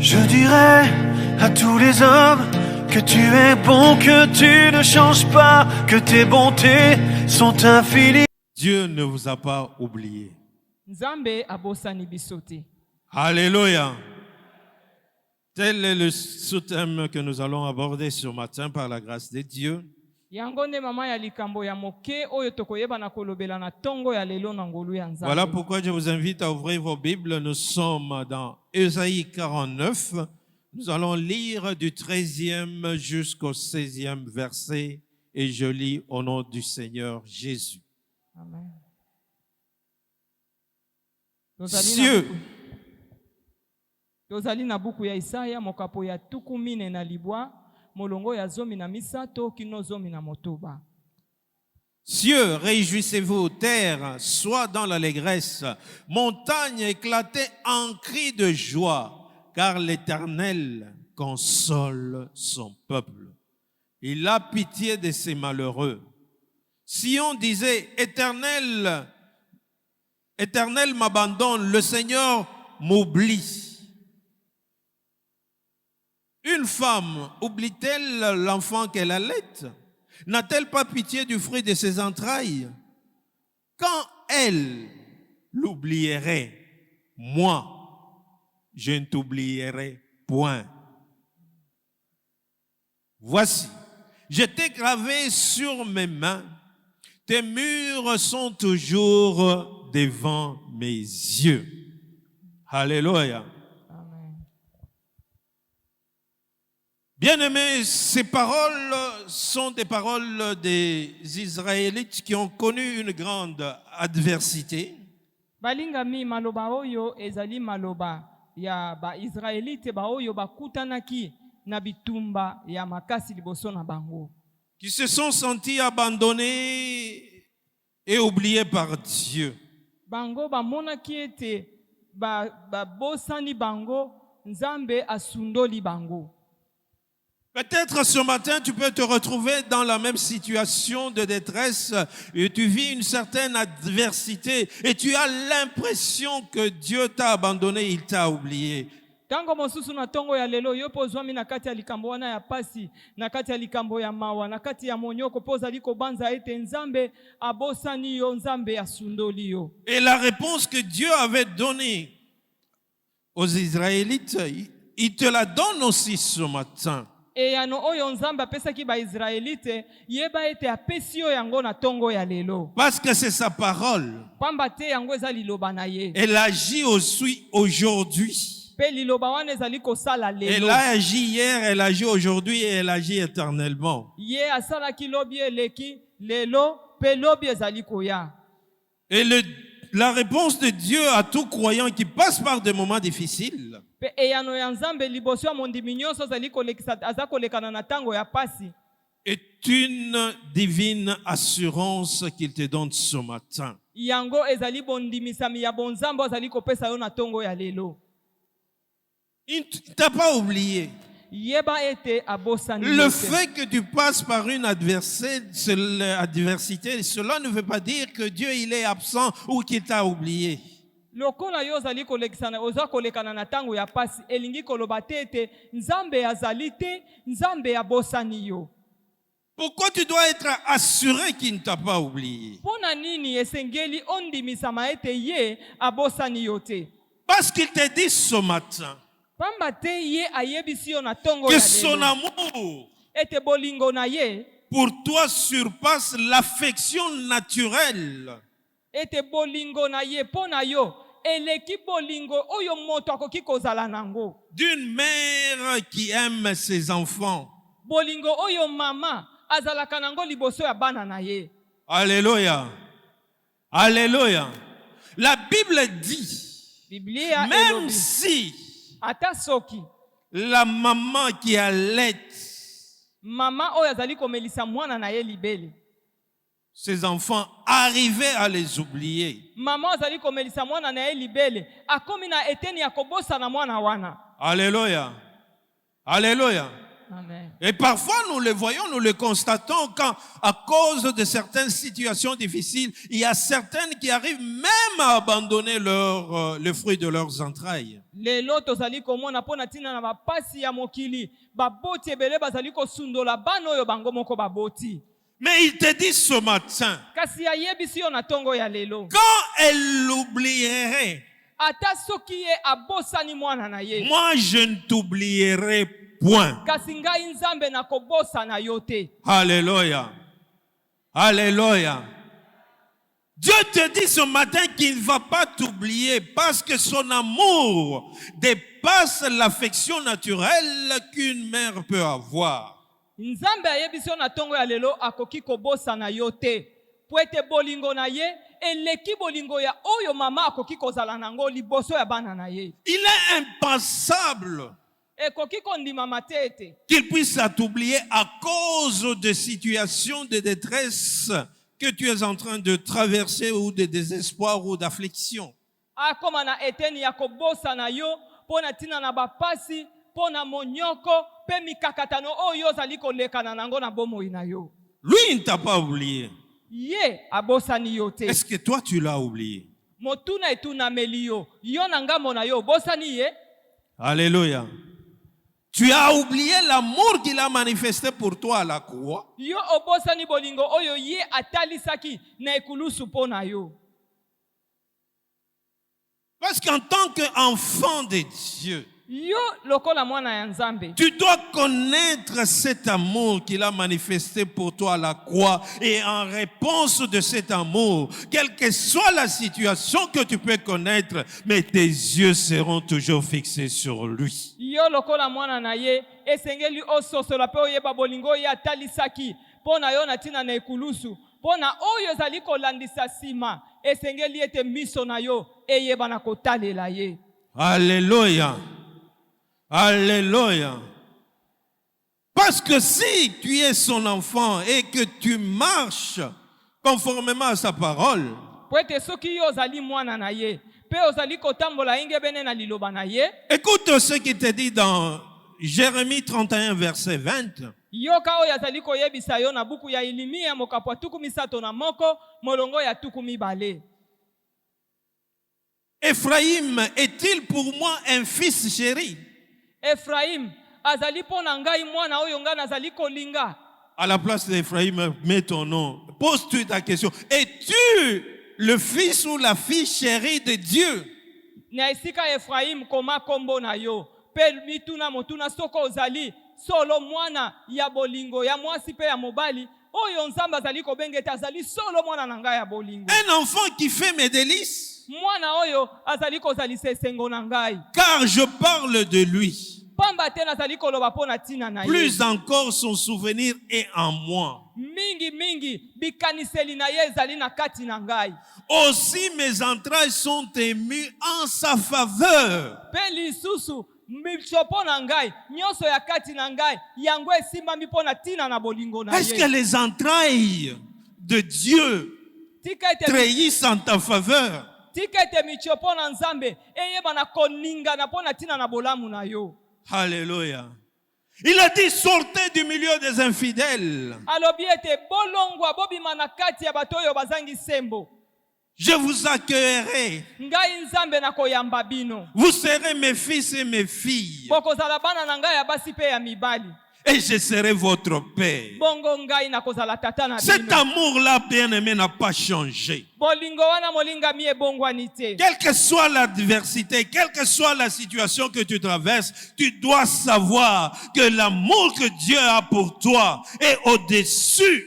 Je dirai à tous les hommes que tu es bon, que tu ne changes pas, que tes bontés sont infinies. Dieu ne vous a pas oublié. Nzambe abosani bisote. Alléluia. Tel est le sous-thème que nous allons aborder ce matin par la grâce de Dieu. Voilà pourquoi je vous invite à ouvrir vos Bibles. Nous sommes dans Ésaïe 49. Nous allons lire du 13e jusqu'au 16e verset et je lis au nom du Seigneur Jésus. Amen. Tozali na buku ya Isaya mokapo ya tuku mine na libwa molongo ya zomi na misato kino zomi na motoba. Cieux, réjouissez-vous, terre, sois dans l'allégresse, montagne, éclatez en cris de joie, car l'Éternel console son peuple. Il a pitié de ses malheureux. Sion disait, Éternel, Éternel m'abandonne, le Seigneur m'oublie. Une femme oublie-t-elle l'enfant qu'elle allaite? N'a-t-elle pas pitié du fruit de ses entrailles? Quand elle l'oublierait, moi, je ne t'oublierai point. Voici, je t'ai gravé sur mes mains, tes murs sont toujours devant mes yeux. Alléluia. Bien-aimés, ces paroles sont des paroles des Israélites qui ont connu une grande adversité. Balingami maloba oyo ezali maloba ya ba Israélite ba oyo bakutanaki na bitumba ya makasi liboso na bango. Qui se sont sentis abandonnés et oubliés par Dieu. Bango ba monaki ete ba bosani bango Nzambe asundoli bango. Peut-être ce matin, tu peux te retrouver dans la même situation de détresse et tu vis une certaine adversité et tu as l'impression que Dieu t'a abandonné, il t'a oublié. Tango mosusu na tongo ya lelo yo pozwami na kati ya likambo wana ya pasi na kati ya likambo ya mawa na kati ya monyoko pozali kobanza ete Nzambe abosani yo Nzambe asundoli yo. Et la réponse que Dieu avait donnée aux Israélites, il te la donne aussi ce matin. Et yano oyo Nzambe apesaki ba Israélite yeba ete apesi yo yango na tongo ya lelo. Parce que c'est sa parole. Pamba te yango ezali loba na ye. Elle agit aussi aujourd'hui. Pe liloba wana ezali kosala lelo. Elle a agi hier, elle agit aujourd'hui et elle agit éternellement. Ye asalaki lobi eleki lelo pe lobi ezali koya. Et la réponse de Dieu à tout croyant qui passe par des moments difficiles est une divine assurance qu'il te donne ce matin. Il ne t'a pas oublié. Le fait que tu passes par une adversité, cela ne veut pas dire que Dieu il est absent ou qu'il t'a oublié. Lokola yo zali kolekisana oza kolekana na tango ya pasi elingi koloba tete Nzambe azali te Nzambe abosani yo. Pourquoi tu dois être assuré qu'il ne t'a pas oublié? Pona nini esengeli ondimisama ete ye abosani yo te? Parce qu'il te dit ce matin pamba te ye ayebisi yo na tongo que ya son lelo amour ete bolingo na ye pour toi surpasse l'affection naturelle. Ete bolingo na ye pona yo eleki bolingo oyo moto akoki kozala nango. D'une mère qui aime ses enfants. Bolingo oyo mama azalaka nango liboso ya bana na ye. Alléluia. Alléluia. La Bible dit, Biblia même elobi, si ata soki la maman qui allait mama oyo azali komelisa mwana na ye libele, ses enfants arrivaient à les oublier. Maman azali komelisa mwana na ye libele akomi na eteni ya kobosa na mwana wana. Alléluia. Alléluia. Amen. Et parfois, nous le voyons, nous le constatons quand, à cause de certaines situations difficiles, il y a certaines qui arrivent même à abandonner le fruit de leurs entrailles. lelo tozali komona mpo na ntina na bapasi ya mokili baboti ebele bazali kosundola bana oyo bango moko baboti. Mais il te dit ce matin, kasi ayebisi yo na ntongo ya lelo, quand elle l'oublierait, ata soki ye abosani mwana na ye, moi je ne t'oublierai point. kasi ngai nzambe nakobosana yo te. Alléluia. Alléluia. Dieu te dit ce matin qu'il ne va pas t'oublier parce que son amour dépasse l'affection naturelle qu'une mère peut avoir. Nzambe ayebisi yo na ntongo ya lelo akoki kobosana yo te po ete bolingo na ye eleki bolingo ya oyo mama akoki kozala nango liboso ya bana na ye. Il est impensable Ekoki kondimama te ete qu'il puisse t'oublier à cause de situations de détresse que tu es en train de traverser ou de désespoir ou d'affliction. akoma na eteni ya kobosana yo mpo na ntina na bapasi, mpo na monyoko mpe mikakatano oyo ozali kolekana nango na bomoi na yo. Lui, il ne t'a pas oublié. Ye abosani yo te. Est-ce que toi, tu l'as oublié? Motuna etunameli yo, yo na ngambo na yo obosani ye. Alléluia. Tu as oublié l'amour qu'il a manifesté pour toi à la croix. Yo obosani bolingo oyo ye atalisaki na ekulusu mpo na yo. Parce qu'en tant qu'enfant de Dieu, Yo lokola mwana ya Nzambe, tu dois connaître cet amour qu'il a manifesté pour toi à la croix. Et en réponse de cet amour, quelle que soit la situation que tu peux connaître, mais tes yeux seront toujours fixés sur lui. yo lokola mwana na ye esengeli ososola pe oyeba bolingo ye atalisaki mpo na yo na ntina na ekulusu, mpo na oyo ezali kolandisa nsima esengeli ete miso na yo eyeba na kotalela ye. Alléluia. Alléluia. Parce que si tu es son enfant et que tu marches conformément à sa parole, Po ete soki yo ozali mwana na ye mpe ozali kotambola ingebene na liloba na ye, écoute ce qui te dit dans Jérémie 31, verset 20. yoka oyo azali koyebisa yo na buku ya Ilimia mokapo ya 31 molongo ya 2. Ephraïm est-il pour moi un fils chéri? Ephraim azali mpo na ngai mwana oyo ngai nazali kolinga. À la place d'Ephraïm, mets ton nom. Pose-toi ta question. Es-tu le fils ou la fille chérie de Dieu? Na esika Ephraim koma kombo na yo pe mituna motuna soko ozali solo mwana ya bolingo ya mwasi pe ya mobali oyo Nzambe azali kobengeta azali solo mwana na ngai ya bolingo. Un enfant qui fait mes délices. Mwana oyo azali kozalisa esengo na ngai. Car je parle de lui. Pamba te nazali koloba mpo na ntina na ye. Plus encore, son souvenir est en moi. Mingi bikaniseli na ye ezali na kati na ngai. Aussi mes entrailles sont émues en sa faveur. Pe lisusu michopo na ngai nyonso ya kati na ngai yango esimbami mpo na ntina na bolingo na ye. Est-ce que les entrailles de Dieu trahissent en ta faveur? Tika ete michopo na Nzambe eyeba na koninga na mpo na ntina na bolamu na yo. Alléluia. Il a dit sortez du milieu des infidèles. Alobi ete bolongwa bobima na kati ya bato oyo bazangi sembo. Je vous accueillerai. Ngai Nzambe na koyamba bino. Vous serez mes fils et mes filles. Bokozala bana na ngai ya basi pe ya mibali. Et je serai votre père. Bongo ngai na kozala tata na bino. Cet amour-là, bien-aimé, n'a pas changé. Bolingo wana molinga mi ebongwani te. Quelle que soit l'adversité, quelle que soit la situation que tu traverses, tu dois savoir que l'amour que Dieu a pour toi est au-dessus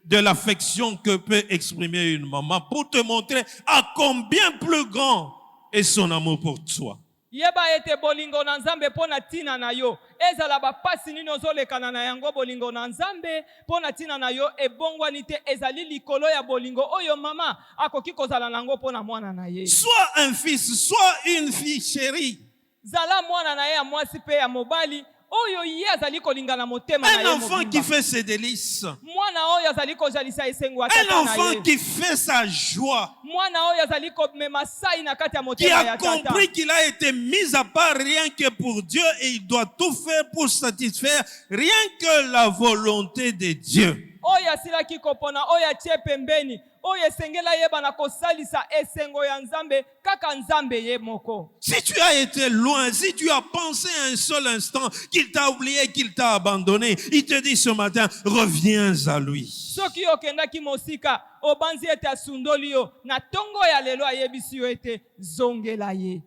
de l'affection que peut exprimer une maman pour te montrer à combien plus grand est son amour pour toi. Yeba ete bolingo na Nzambe mpo na ntina na yo ezala bapasi nini ozolekana na yango bolingo na Nzambe mpo na ntina na yo ebongwani te ezali likolo ya bolingo oyo mama akoki kozala nango mpo na mwana na ye. Sois un fils, sois une fille chérie. Zala mwana na ye ya mwasi pe ya mobali oyo ye azali kolinga na motema na Un ye enfant mobimba. qui fait ses délices. Mwana oyo azali kozalisa esengo ya Un tata na enfant ye. qui fait sa joie. Mwana oyo azali komema sai na kati ya Qui motema a ya tata. compris qu'il a été mis à part rien que pour Dieu et il doit tout faire pour satisfaire rien que la volonté de Dieu. Oyo asilaki kopona oyo atie pembeni oyo esengela yeba na kosalisa esengo ya Nzambe kaka Nzambe ye moko. Si tu as été loin, si tu as pensé un seul instant qu'il t'a oublié, qu'il t'a abandonné, il te dit ce matin, reviens à lui. Soki okendaki mosika obanzi ete asundoli yo na tongo ya lelo ayebisi yo ete zongela ye.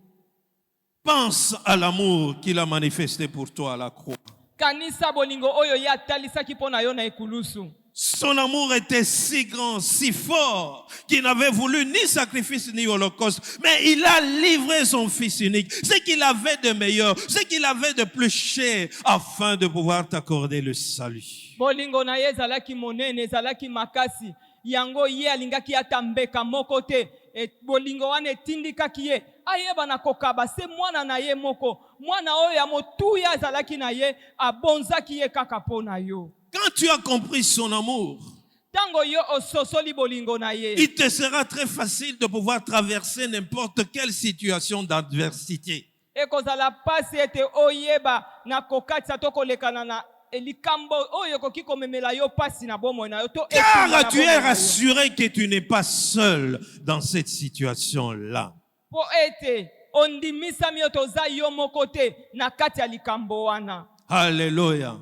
Pense à l'amour qu'il a manifesté pour toi à la croix. Kanisa bolingo oyo ye atalisaki pona yo na ekulusu. Son amour était si grand, si fort, qu'il n'avait voulu ni sacrifice ni holocauste, mais il a livré son fils unique, ce qu'il avait de meilleur, ce qu'il avait de plus cher, afin de pouvoir t'accorder le salut. Bolingo na ye ezalaki monene ezalaki makasi yango ye alingaki ata mbeka moko te. Bolingo wana etindikaki ye ayeba na kokaba se mwana na ye moko mwana oyo ya motuya azalaki na ye abonzaki ye kaka pona yo. Quand tu as compris son amour, Tango yo ososoli bolingo na ye, il te sera très facile de pouvoir traverser n'importe quelle situation d'adversité. ekozala pasi ete oyeba na kokatisa to kolekana na likambo oyo koki komemela yo pasi na bomoi na yo to etumba na Car tu es bomoi na yo. rassuré que tu n'es pas seul dans cette situation-là. Po ete ondimisami yo toza yo moko te na kati ya likambo wana. Alléluia.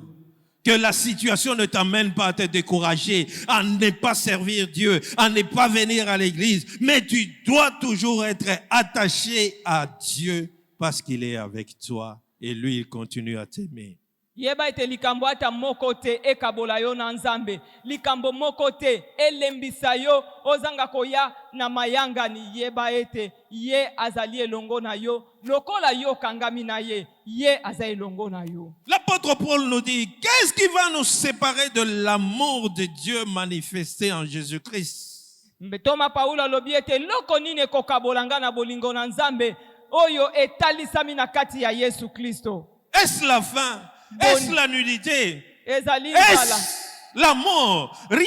Que la situation ne t'amène pas à te décourager, à ne pas servir Dieu, à ne pas venir à l'église. Mais tu dois toujours être attaché à Dieu parce qu'il est avec toi et lui, il continue à t'aimer. Yeba ete likambo ata moko te ekabola yo na Nzambe. Likambo moko te elembisa yo ozanga koya na mayangani. Yeba ete ye azali elongo na yo. Lokola yo kangami na ye, ye azali elongo na yo. L'apôtre Paul nous dit, qu'est-ce qui va nous séparer de l'amour de Dieu manifesté en Jésus-Christ? Mbetoma Paulo alobi ete loko nini kokabolanga na bolingo na Nzambe oyo etalisami na kati ya Yesu Kristo. Est-ce la faim? Est-ce la nudité? Ezali nzala. Est-ce la mort? Rien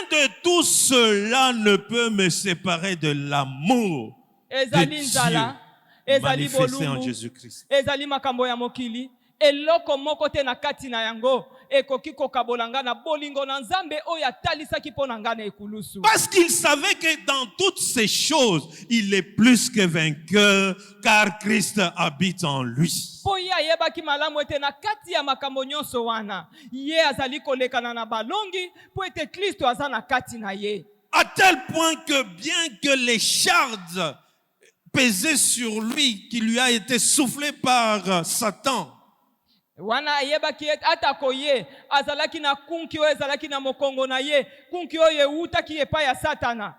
de tout cela ne peut me séparer de l'amour de Ezali nzala. Dieu Ezali manifesté en bolumbu. Jésus-Christ. Ezali makambo ya mokili. Eloko moko te na kati na yango ekoki kokabolanga na bolingo na Nzambe oyo atalisaki pona nga na ekulusu. Parce qu'il savait que dans toutes ces choses, il est plus que vainqueur, car Christ habite en lui. Po ye ayebaki malamu ete na kati ya makambo nyonso wana ye azali kolekana na balongi po ete Kristo aza na kati na ye. À tel point que bien que les chardes pesaient sur lui, qui lui a été soufflé par Satan, Wana ayebaki ete atako ye azalaki na kunki oyo ezalaki na mokongo na ye kunki oyo eutaki epai ya Satana.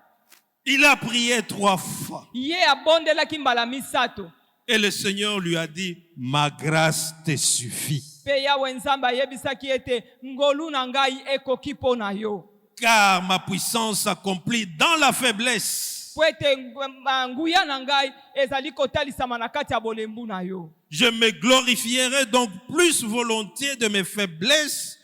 il a prié 3 fois. Ye abondelaki mbala misato. Et le Seigneur lui a dit, ma grâce te suffit. Pe Yawe Nzambe ayebisaki ete ngolu na ngai ekoki pona yo. Car ma puissance s'accomplit dans la faiblesse. Po ete nguya na ngai ezali kotalisama na kati ya bolembu na yo. Je me glorifierai donc plus volontiers de mes faiblesses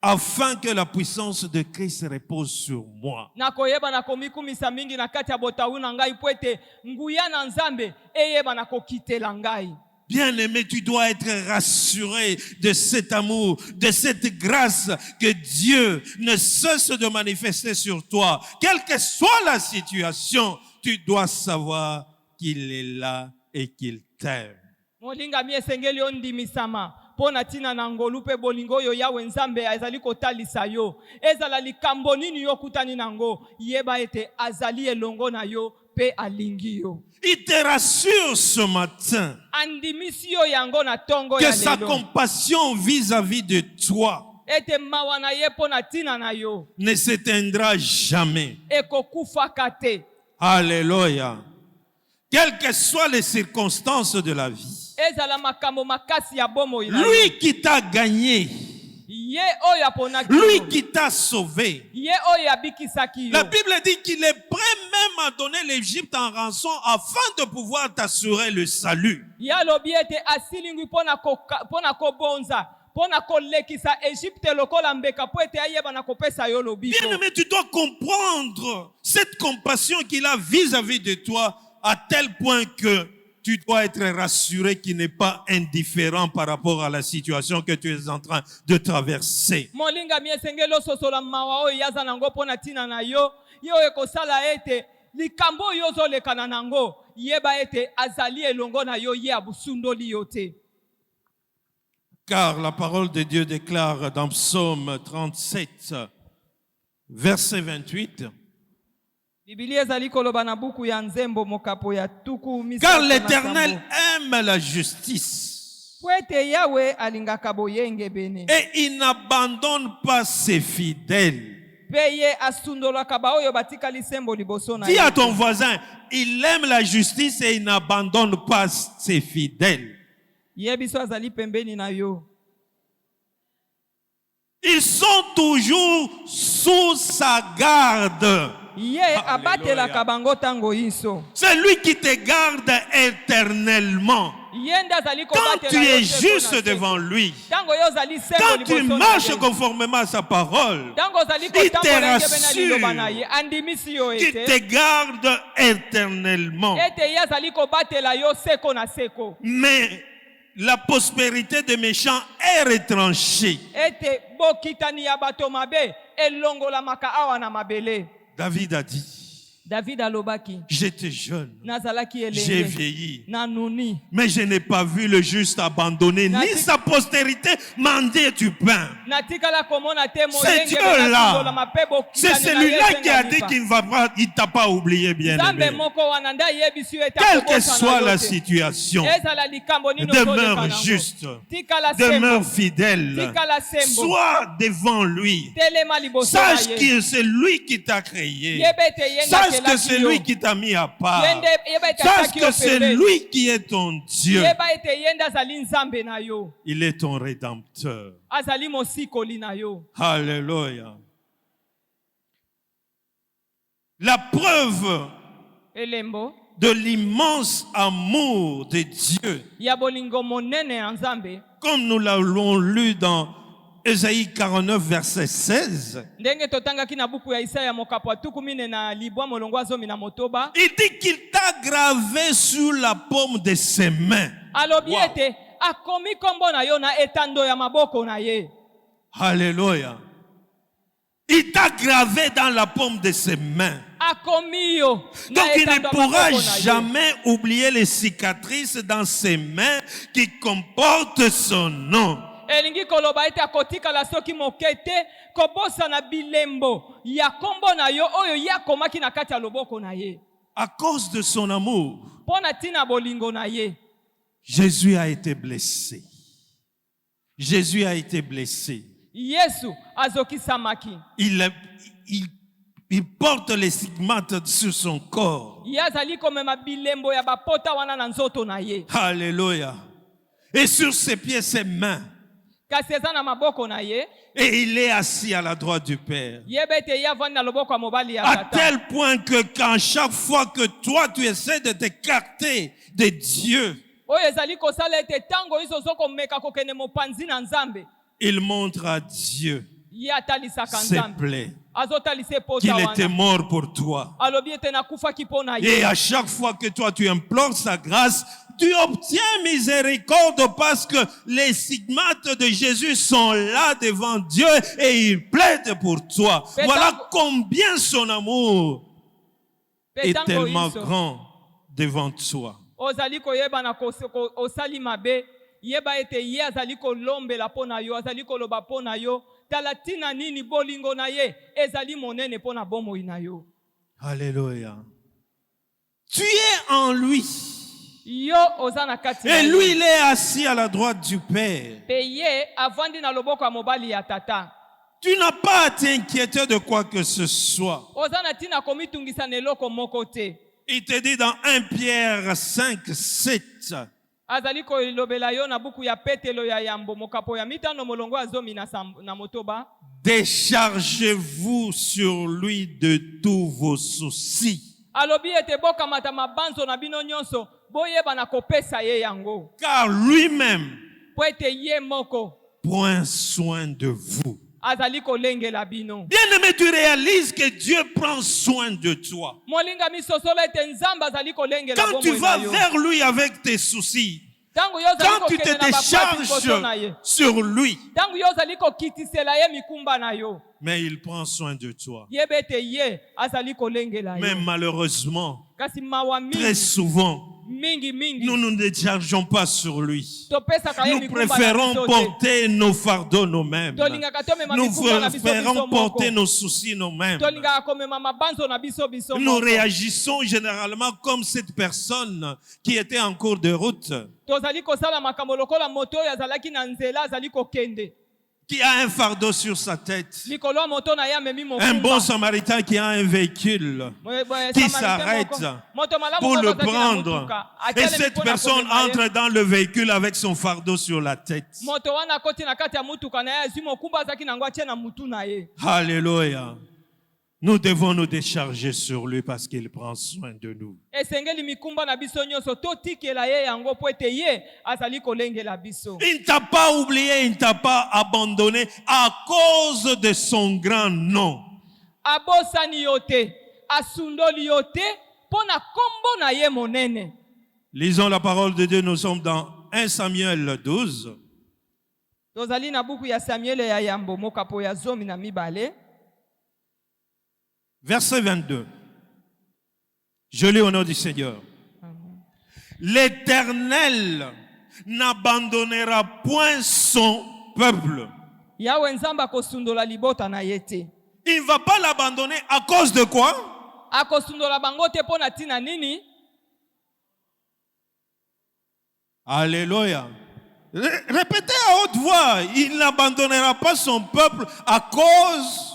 afin que la puissance de Christ repose sur moi. Nakoyeba na komikumisa mingi na kati ya botawu na ngai po ete nguya na Nzambe eyeba na kokitela ngai. Bien-aimé, tu dois être rassuré de cet amour, de cette grâce que Dieu ne cesse de manifester sur toi. Quelle que soit la situation, tu dois savoir qu'il est là et qu'il t'aime. Molinga mi esengeli ondimisama pona tina na ngolu pe bolingo oyo Yawe Nzambe azali kotalisa yo. Ezala likambo nini yo kutani nango yeba ete azali elongo na yo pe alingi yo. Il te rassure ce matin Andimisi yo yango na tongo que ya sa lelo. compassion vis-à-vis de toi Ete mawa na ye pona tina na yo. ne s'éteindra jamais. Eko kufa kate. Alléluia. Quelles que soient les circonstances de la vie, Ezala makambo makasi ya bomo ina yo. lui qui t'a gagné, Ye oyo aponaki Lui yo. qui t'a sauvé. Ye oyo abikisaki yo. La Bible dit qu'il est prêt même à donner l'Égypte en rançon afin de pouvoir t'assurer le salut. Ye alobi ete asilingwi pona kobonza. Pona kolekisa Egypte lokola mbeka po ete ayeba na kopesa yo lobiko. Bien-aimé, tu dois comprendre cette compassion qu'il a vis-à-vis de toi à tel point que tu dois être rassuré qu'il n'est pas indifférent par rapport à la situation que tu es en train de traverser. Molinga miesengelo sosola mawa oyo yaza nango pona tina na yo. Yo ekosala ete likambo yo zolekana nango. Yeba ete azali elongo na yo ye abusundoli yo te. Car la parole de Dieu déclare dans Psaume 37, verset 28, Biblia ezali koloba na buku ya nzembo mokapo ya tuku misato car na l'Éternel sambo. aime la justice Po ete Yawe alingaka boyenge bene. et il n'abandonne pas ses fidèles. Pe ye asundolaka ba oyo batikali sembo liboso na Dis ye. à ton voisin, il aime la justice et il n'abandonne pas ses fidèles. Ye biso azali pembeni na yo. Ils sont toujours sous sa garde. Ye abatelaka bango tango iso. C'est lui qui te garde éternellement. Ye nde azali Quand kobatela tu yo es seko juste na seko. devant lui, Tango yo ozali sembo quand tu liboso na marches ye. conformément à sa parole, Tango ozali il te kotambola ngebe na liloba na rassure ye. Andimisi yo qu'il ete. te garde éternellement. Ete ye azali kobatela yo seko na seko. Mais la prospérité des méchants est retranchée. Ete bokitani ya bato mabe elongolamaka awa na mabele. David a dit, David alobaki. j'étais jeune, Nazalaki j'ai elenge. vieilli, Nanuni. mais je n'ai pas vu le juste abandonné, ni sa postérité mendier du pain. Natikala komona te C'est moyenge Dieu-là. bena mape bokitani C'est na celui-là ye qui a zenga dit lipa. qu'il ne va pas, il t'a pas oublié, bien Nzambe aimé. moko wana nda yebisu ete Quelle que akobosana soit yo la te. situation, Ezala likambo nino demeure ozoleka nango. juste, Tikala demeure sembo. fidèle, Tikala sembo. sois devant lui. Telema liboso na Sache ye. que c'est lui qui t'a créé. Yebete yenda Sache que c'est lui qui t'a mis à part. Yende yebete Sache ataki que yo c'est pembeni. lui qui est ton Dieu. Yeba ete yenda azali nzambe na yo. Il est ton rédempteur. Azali mosikoli na yo. Alléluia. La preuve Elembo de l'immense amour de Dieu, ya bolingo monene ya nzambe. comme nous l'avons lu dans Ésaïe 49, verset 16, Ndenge totangaki na buku ya Isaya mokapo ya tuku mine na libwa molongo ya zomi na motoba. il dit qu'il t'a gravé sur la paume de ses mains. Alobi Wow. ete akomi kombo na yo na etando ya maboko na ye. Alléluia. Il t'a gravé dans la paume de ses mains. Akomi yo na Donc il ne etando ya pourra maboko na ye. jamais oublier les cicatrices dans ses mains qui comportent son nom. Elingi koloba ete akotikala soki moke te kobosana bilembo ya kombo na yo oyo ye akomaki na kati ya loboko na ye. À cause de son amour, Mpo na tina bolingo na ye. Jésus a été blessé. Jésus a été blessé. Yesu azokisamaki. Il porte les stigmates sur son corps. Ye azali komema bilembo ya bapota wana na nzoto na ye. Alléluia. Et sur ses pieds, ses mains. Kasi eza na maboko na ye. Et il est assis à la droite du Père. Yeba ete ye avandi na loboko ya mobali ya À tata. tel point que quand chaque fois que toi tu essaies de t'écarter de Dieu, Oyo ezali kosala ete tango iso ozokomeka kokende mopanzi na nzambe. il montre à Dieu Ye atalisaka ses nzambe. plaies, Azotalisa epota qu'il était wana. mort pour toi. Alobi ete nakufaki mpo na Et ye. à chaque fois que toi tu implores sa grâce, tu obtiens miséricorde parce que les stigmates de Jésus sont là devant Dieu et il plaide pour toi. Mais Voilà tango- combien son amour Pe est tango tellement iso, grand devant toi. ozali koyeba na osali mabe. Yeba ete ye azali kolombela mpo na yo. Azali koloba mpo na yo. Tala tina nini bolingo na ye. Ezali monene mpo na bomoi na yo. Alléluia. Tu es en lui. Yo oza na kati na Et ye. lui, il est assis à la droite du Père. Pe ye avandi na loboko ya mobali ya tata. Tu n'as pas à t'inquiéter de quoi que ce soit. Oza na tina komitungisa na eloko moko te. Il te dit dans 1 Pierre 5, 7. azali kolobela yo na buku ya Petelo ya Yambo mokapo ya mitano molongo ya zomi na motoba. Déchargez-vous sur lui de tous vos soucis. Alobi ete boka mata mabanzo na bino nyonso boyeba na kopesa ye yango. Car lui-même Po ete ye moko prend soin de vous. azali kolengela bino. Bien-aimé, tu réalises que Dieu prend soin de toi. Molinga misosolo ete nzamba azali kolengela Quand bomoi tu vas na yo. vers lui avec tes soucis, Tangu yo zali quand tu te kokende na bapapi liboso na ye. décharges sur lui, Tangu yo zali kokitisela ye mikumba na yo. mais il prend soin de toi. Yebe ete ye azali kolengela Mais yo. malheureusement, Kasi mawa très mingi souvent, mingi nous ne déchargeons pas sur lui. topesaka ye Nous mikumba na préférons biso te. porter nos fardeaux nous-mêmes. Tolingaka tomema Nous mikumba na biso préférons biso moko. porter nos soucis nous-mêmes. Tolingaka komema mabanzo na biso biso Nous moko. réagissons généralement comme cette personne qui était en cours de route, Tozali kosala makambo lokola moto oyo azalaki na nzela azali kokende. qui a un fardeau sur sa tête. Likolo ya moto na ye amemi mokumba. Un bon samaritain qui a un véhicule qui s'arrête pour le prendre. Et cette personne entre dans le véhicule avec son fardeau sur la tête. Moto wana koti na kati ya mutuka na ye azwi mokumba azaki nango atie na mutu na ye. Alléluia. Nous devons nous décharger sur lui parce qu'il prend soin de nous. Esengeli mikumba na biso nyonso totikela ye yango po ete ye azali kolengela biso. Il ne t'a pas oublié, il ne t'a pas abandonné à cause de son grand nom. Abosani yo te, asundoli yo te, po na kombo na ye monene. Lisons la parole de Dieu, nous sommes dans 1 Samuel 12. Tozali na buku ya Samuel ya Yambo mokapo ya zomi na mibale. Verset 22. Je lis au nom du Seigneur. L'Éternel n'abandonnera point son peuple. Yawe nzamba kosundola libota na ye te. Il ne va pas l'abandonner à cause de quoi? Akosundola bango te po na tina nini? Alléluia. Répétez à haute voix. Il n'abandonnera pas son peuple à cause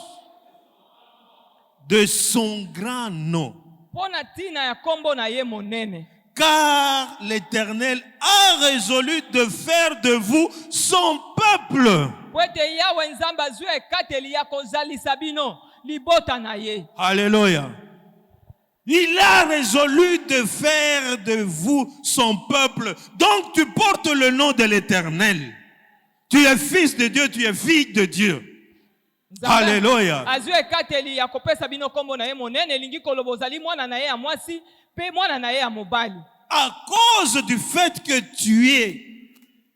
de son grand nom. Po na tina ya kombo na ye monene. Car l'Éternel a résolu de faire de vous son peuple. Po ete Yawe nzamba zwi ekateli ya kozalisa bino libota na ye. Alléluia. Il a résolu de faire de vous son peuple. Donc tu portes le nom de l'Éternel. Tu es fils de Dieu, tu es fille de Dieu. Alléluia. Azwi ekateli ya kopesa bino kombo na ye monene elingi koloba ozali mwana na ye ya mwasi pe mwana na ye ya mobali. À cause du fait que tu es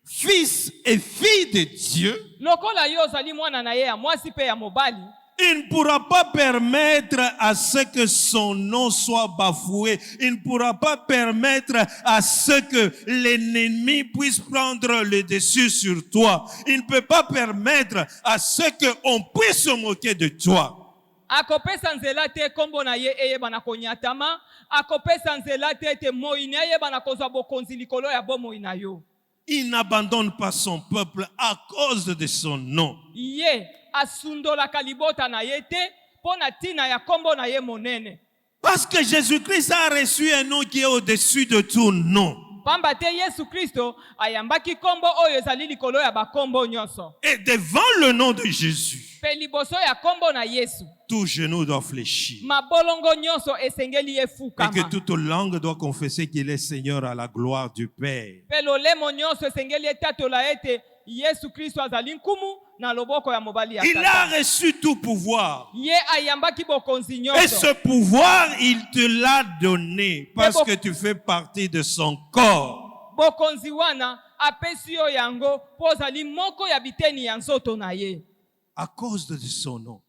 fils et fille de Dieu, Lokola yo ozali mwana na ye ya mwasi pe ya mobali. il ne pourra pas permettre à ce que son nom soit bafoué. Il ne pourra pas permettre à ce que l'ennemi puisse prendre le dessus sur toi. Il ne peut pas permettre à ce qu'on puisse se moquer de toi. Akopesa nzela te kombo na ye eyeba na konyatama. Akopesa nzela te te moi na eyeba na kozwa bokonzi likolo ya bomoi na yo. Il n'abandonne pas son peuple à cause de son nom. Ye asundola kalibota na ye te po na tina ya kombo na ye monene. Parce que Jésus-Christ a reçu un nom qui est au-dessus de tout nom. Pamba te Yesu Kristo ayambaki kombo oyo ezali likolo ya bakombo nyonso. Et devant le nom de Jésus, Pe liboso ya kombo na Yesu, tout genou doit fléchir. mabolongo nyonso esengeli Et efukama. que toute langue doit confesser qu'il est Seigneur à la gloire du Père. Pe lolemo nyonso esengeli etatola ete Yesu Kristo azali nkumu na loboko ya mobali ya Il a Tata. reçu tout pouvoir. Ye ayambaki bokonzi Et nyonso. ce pouvoir, il te l'a donné parce que tu fais partie de son corps. Bokonzi wana apesi yo yango po ozali moko ya biteni ya nzoto na ye. À cause de son nom.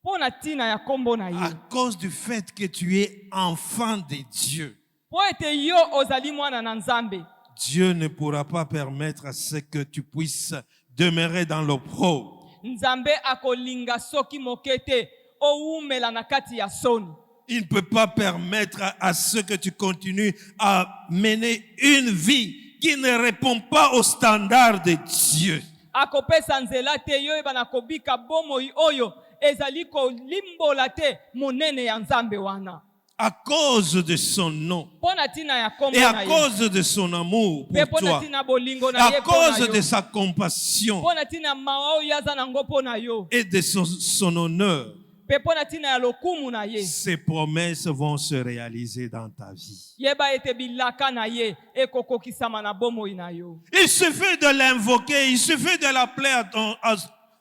Po na tina ya kombo na À ye. cause du fait que tu es enfant de Dieu. Po ete yo ozali mwana na Nzambe. Dieu ne pourra pas permettre à ce que tu puisses demeurer dans l'opprobre. Nzambe akolinga soki mokete oumela na kati ya soni. Il ne peut pas permettre à ce que tu continues à mener une vie qui ne répond pas aux standards de Dieu. Akopesa nzela te yo eba na kobika bomoi oyo ezali kolimbola te monene ya Nzambe wana. à cause de son nom mpo na ntina ya kombo et à na ye cause de son amour mpe pour mpo na toi, ntina bolingo na ye à mpo na cause yo de sa compassion mpo na ntina mawa oyo aza nango mpo na yo et de son honneur, mpe mpo na ntina ya lokumu na ye ces promesses vont se réaliser dans ta vie. yeba ete bilaka na ye ekokokisama na bomoi na yo. Il suffit de l'invoquer, il suffit de l'appeler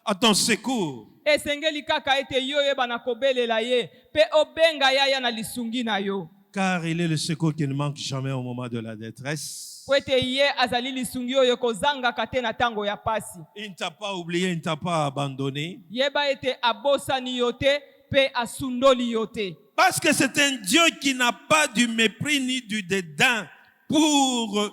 à ton secours. Esengeli kaka ete yo yeba na kobelela ye mpe obenga yaya na lisungi na yo Car il est le secours qui ne manque jamais au moment de la détresse. po ete ye azali lisungi oyo kozangaka te na ntango ya pasi. Il ne t'a pas oublié, il ne t'a pas abandonné. Yeba ete abosani yo te mpe asundoli yo te Parce que c'est un Dieu qui n'a pas du mépris ni du dédain pour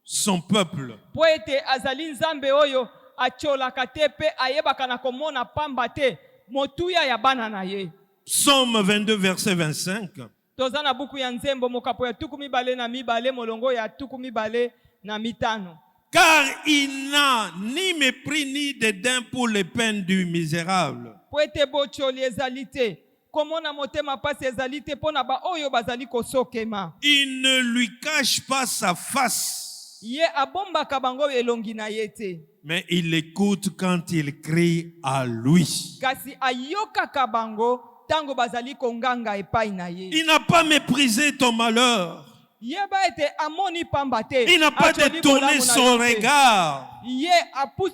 son peuple. po ete azali nzambe oyo atiolaka te mpe ayebaka na komona pamba te motuya ya bana na ye. Psaume 22, verset 25. Toza na buku ya nzembo mokapo ya tuku mibale na mibale molongo ya tuku mibale na mitano. Car il n'a ni mépris ni dédain pour les peines du misérable. Po ete botioli ezali te komona motema pasi ezali te mpo na baoyo bazali kosokema. Il ne lui cache pas sa face, Ye abombaka bango elongi na ye te mais il l'écoute quand il crie à lui. kasi ayokaka bango ntango bazali konganga epai na ye. Il n'a pas méprisé ton malheur. Yeba ete amoni pamba te Il n'a pas atioli détourné bolamu na son yo te. regard Ye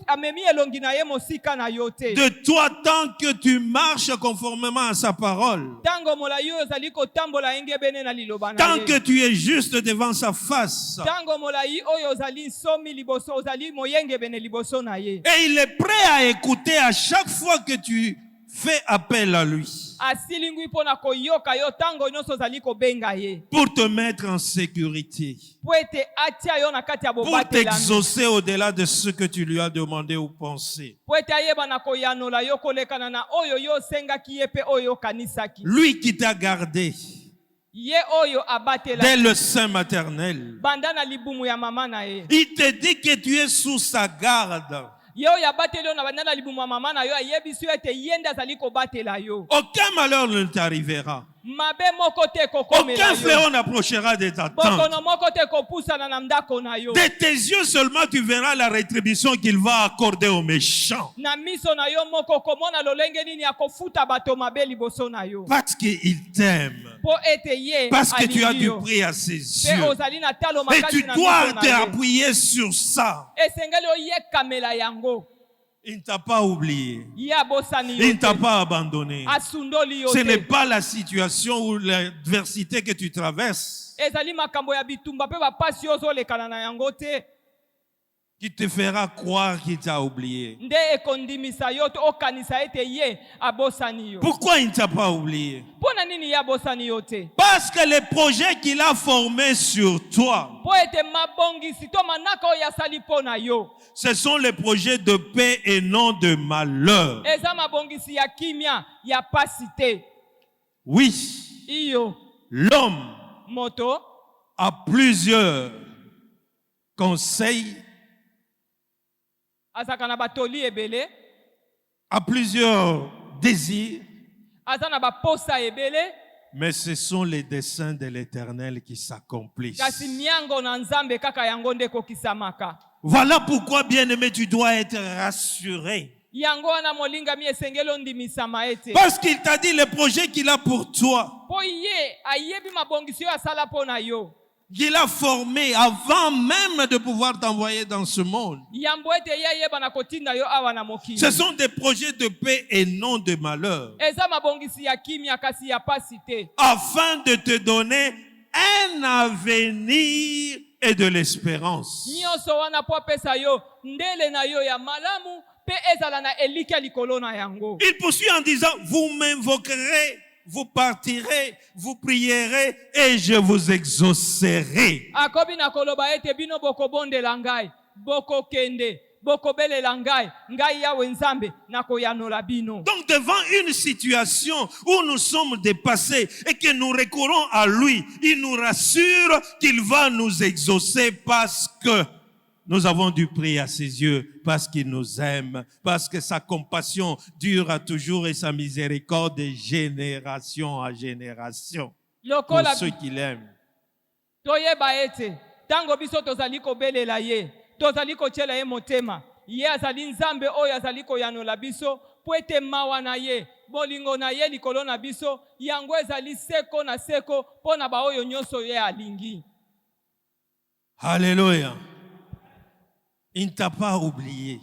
amemi elongi na ye mosika na yo te de toi tant que tu marches conformément à sa parole. ntango molai oyo ozali kotambola engebene na liloba na Tant ye que tu es juste devant sa face. ntango molai oyo ozali nsomi liboso ozali moyengebene liboso na ye Et il est prêt à écouter à chaque fois que tu fais appel à lui asilingwi mpo na koyoka yo ntango nyonso ozali kobenga ye pour te mettre en sécurité, po ete atia yo na kati ya pour bobatelami t'exaucer au-delà de ce que tu lui as demandé ou pensé. po ete ayeba na koyanola yo kolekana na oyo yo osengaki ye mpe oyo okanisaki Lui qui t'a gardé ye oyo abatela dès le sein maternel. banda na libumu ya mama na ye Il te dit que tu es sous sa garde. ye oyo abateli yo na banda na libumu ya mama na yo ayebisi yo ete ye nde azali kobatela yo Aucun malheur ne t'arrivera. mabe moko te kokomela Aucun yo fléau n'approchera de ta tente. bokono moko te kopusana na ndako na yo De tes yeux seulement tu verras la rétribution qu'il va accorder aux méchants. na miso na yo moko komona lolenge nini ya kofuta bato mabe liboso na yo Parce qu'il t'aime. po ete ye Parce que tu as alingi du yo prix à ses mpe yeux. ozali na talo Et makasi tu na dois miso na te ye appuyer sur ça. esengeli oyekamela yango Il ne t'a pas oublié. ye abosani yo Il ne t'a te pas abandonné. asundoli yo Ce n'est te pas la situation ou l'adversité que tu traverses ezali makambo ya bitumba mpe bapasi oyo ozolekana na yango te qui te fera croire qu'il t'a oublié. nde ekondimisa yo te okanisa ete ye abosani yo. Pourquoi il ne t'a pas oublié? Mpo na nini ye abosani yo te? Parce que les projets qu'il a formés sur toi, Po ete mabongisi to manaka oyo asali mpo na yo ce sont les projets de paix et non de malheur. eza mabongisi ya kimia ya pasi te. Oui, Iyo l'homme moto a plusieurs conseils, azaka na batoli ebele, a plusieurs désirs, aza na baposa ebele, mais ce sont les desseins de l'Éternel qui s'accomplissent. kasi miango na Nzambe kaka yango nde kokisamaka. Voilà pourquoi, bien-aimé, tu dois être rassuré. Yango wana molinga mi esengeli ondimisama ete. Parce qu'il t'a dit les projets qu'il a pour toi, Po ye ayebi mabongisi oyo asala mpo na yo. qu'il a formé avant même de pouvoir t'envoyer dans ce monde. Yambo ete ye ayeba na kotinda yo awa na mokili. Ce sont des projets de paix et non de malheur, Eza mabongisi ya kimia kasi ya pasi te. afin de te donner un avenir et de l'espérance. Nyonso wana po apesa yo ndele na yo ya malamu pe ezala na elika likolo na yango. Il poursuit en disant, vous m'invoquerez, vous partirez, vous prierez et je vous exaucerai. Akobi na koloba ete bino bokobondela ngai, bokokende, bokobelela ngai, ngai yawe Nzambe na koyanola bino. Donc devant une situation où nous sommes dépassés et que nous recourons à lui, il nous rassure qu'il va nous exaucer parce que nous avons du prix à ses yeux, parce qu'il nous aime, parce que sa compassion dure à toujours et sa miséricorde de génération à génération. pour Lokola ceux qui l'aiment. toyeba ete tango biso tozali kobelela ye tozali kotiela ye motema ye azali nzambe oyo azali koyanola biso po ete mawa na ye bolingo na ye likolo na biso yango ezali seko na seko mpo na baoyo nyonso ye alingi. Alléluia. Il ne t'a pas oublié.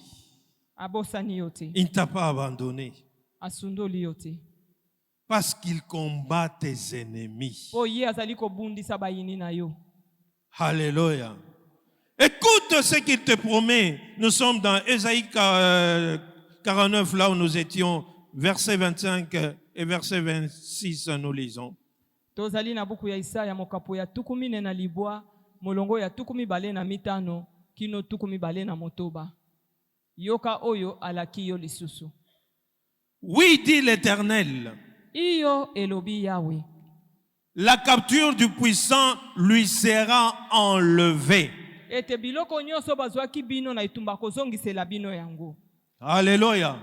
Abosani yo te, Il ne t'a pas abandonné. asundoli yo te, Parce qu'il combat tes ennemis. po ye azali kobundisa bayini na yo. Alléluia. Écoute ce qu'il te promet. Nous sommes dans Ésaïe 49, là où nous étions, verset 25 et verset 26, nous lisons. Tozali na buku ya Isaya mokapo ya tukumi na libwa molongo ya tukumi bale na mitano kino tukumi bale na motoba. Yoka oyo alaki yo lisusu. Oui, dit l'Éternel, Iyo elobi Yahweh. la capture du puissant lui sera enlevée. Ete biloko nyonso bazwaki bino na itumba kozongisela bino yango. Alléluia.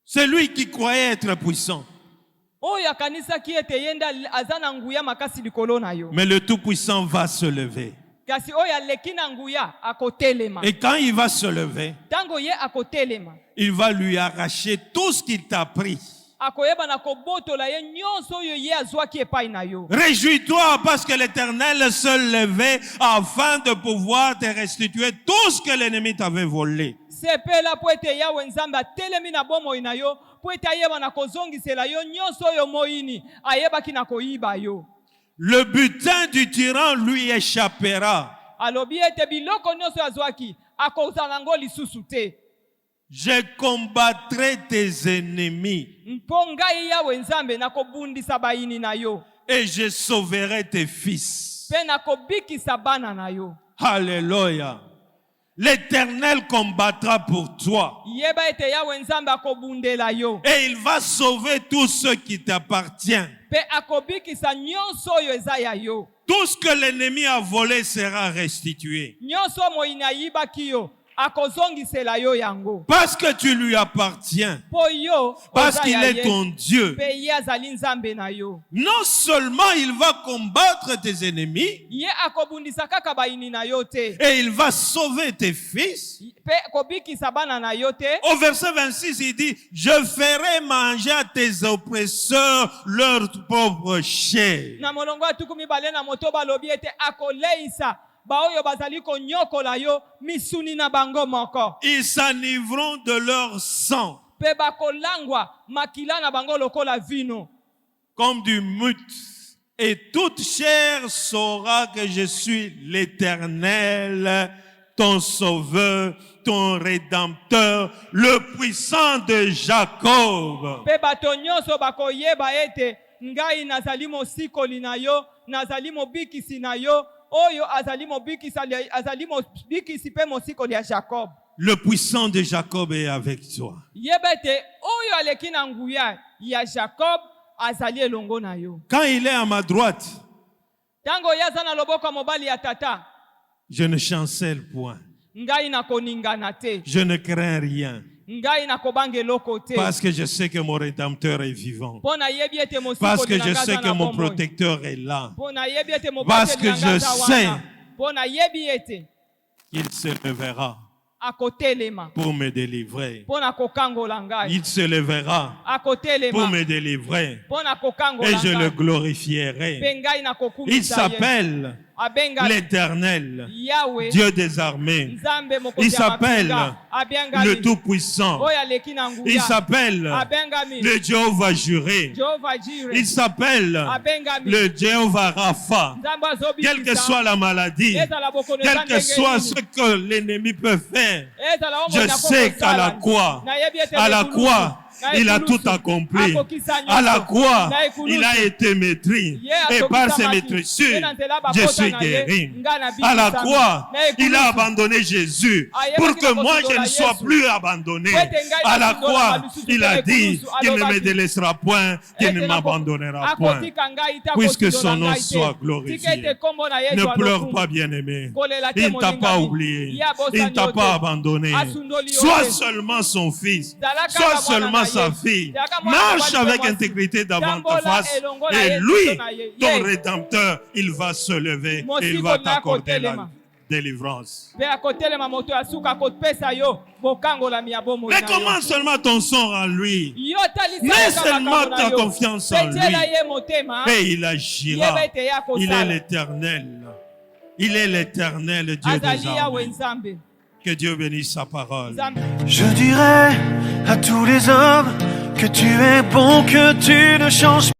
C'est lui qui croyait être puissant. Oyo akanisaki ete yenda azana nguya makasi likolo na yo. Mais le Tout-Puissant va se lever. Kasi oyo aleki na nguya akotelema. Et quand il va se lever, Tango ye akotelema. il va lui arracher tout ce qu'il t'a pris. Akoyeba na kobotola ye nyonso oyo ye azwaki epai na yo. Réjouis-toi parce que l'Éternel se levait afin de pouvoir te restituer tout ce que l'ennemi t'avait volé. Sepela po ete Yawe nzambe atelemi na bomoi na yo po ete ayeba na kozongisela yo nyonso oyo moyini ayebaki na koyiba yo. Le butin du tyran lui échappera. Alobi ete biloko nyonso azwaki akozala ngo lisusu te. Je combattrai tes ennemis Mpo ngai Yawe nzambe nakobundisa bayini na yo et je sauverai tes fils. pe nakobikisa bana na yo. Alléluia. L'Éternel combattra pour toi Yeba ete Yawe nzambe akobundela yo et il va sauver tout ce qui t'appartient. pe akobikisa nyonso oyo eza ya yo. Tout ce que l'ennemi a volé sera restitué. Nyonso moyini ayibaki yo akozongisela yo yango. Parce que tu lui appartiens. Po yo Parce oza qu'il ya est ye, ton Dieu. pe ye azali nzambe na yo. Non seulement il va combattre tes ennemis, Ye akobundisa kaka bayini na yo te et il va sauver tes fils. pe kobikisa bana na yo te. Au verset 26, il dit, je ferai manger à tes oppresseurs leur propre chair. Na molongo ya tukumi bale na motoba alobi ete akoleisa baoyo bazali konyokola yo misuni na bango moko. Ils s'enivreront de leur sang Pe bakolangwa makila na bango lokola vino. comme du mut. Et toute chair saura que je suis l'Éternel, ton sauveur, ton rédempteur, le puissant de Jacob. Pe bato nyonso bakoyeba ete ngai nazali mosikoli na yo, nazali mobikisi na yo, oyo azali mobikisi pe mosikoli ya Jacob. Le puissant de Jacob est avec toi. Yeba ete oyo aleki na nguya ya Jacob azali elongo na yo. Quand il est à ma droite, Tango yaza na loboko ya mobali ya tata, je ne chancelle point. ngai na koningana te, Je ne crains rien. ngai na kobange loko te. Parce que je sais que mon Rédempteur est vivant. Pona yebi ete Parce mosikoli que na je nga sais aza que na mon bomoi. protecteur est là. Pona yebi ete Parce que mobateli na nga je aza sais wana. Pona yebi ete Il se lèvera akotelema pour me délivrer. pona kokangola ngai. Il se lèvera pour Akotelema me délivrer. pona kokangola Et je le ngai. glorifierai. Pe ngai na Il kokumisa ye. s'appelle Abenga l'Éternel, Yahweh Dieu des armées. Nzambe mokonzi Il ya s'appelle mampinga. Abengami le Tout-Puissant. oyo aleki na nguya. Il s'appelle Abengami le Jéhovah juré. Jehova Jireh. Il s'appelle Abengami le Jéhovah Rapha. Nzambe azobikisa. Quelle que soit la maladie, Ezala bokono quel eza que ndenge soit nini. ce que l'ennemi peut faire, Ezala omoi je na sais koko qu'à la sala. croix, Nayebi ete à la lekulusu. croix, Na il a ekulusu. tout accompli. Akokisa nyonso. À la croix, Na ekulusu. il a été maîtris. Ye Et azokisa par ses maki. maîtrissures, Ye na nzela je bakota suis na ye. guéri. Nga na bikisa À la mi. croix, Na ekulusu. il a abandonné Jésus pour que moi je ne sois plus abandonné. À la croix, il a dit qu'il ne me délaissera point, qu'il ne m'abandonnera point. Puisque son nom soit glorifié. Ne pleure pas, bien-aimé. Il ne t'a pas oublié. Il ne t'a pas abandonné. Sois seulement son fils. Sois seulement sa fille. Marche avec intégrité devant ta face. Et lui, ton Rédempteur, il va se lever et il va t'accorder la délivrance. Mais comment seulement ton sort en lui? Mets seulement ta confiance en lui. Et il agira. Il est l'Éternel. Il est l'Éternel Dieu des armées. Que Dieu bénisse sa parole. Je dirai à tous les hommes que tu es bon, que tu ne changes pas.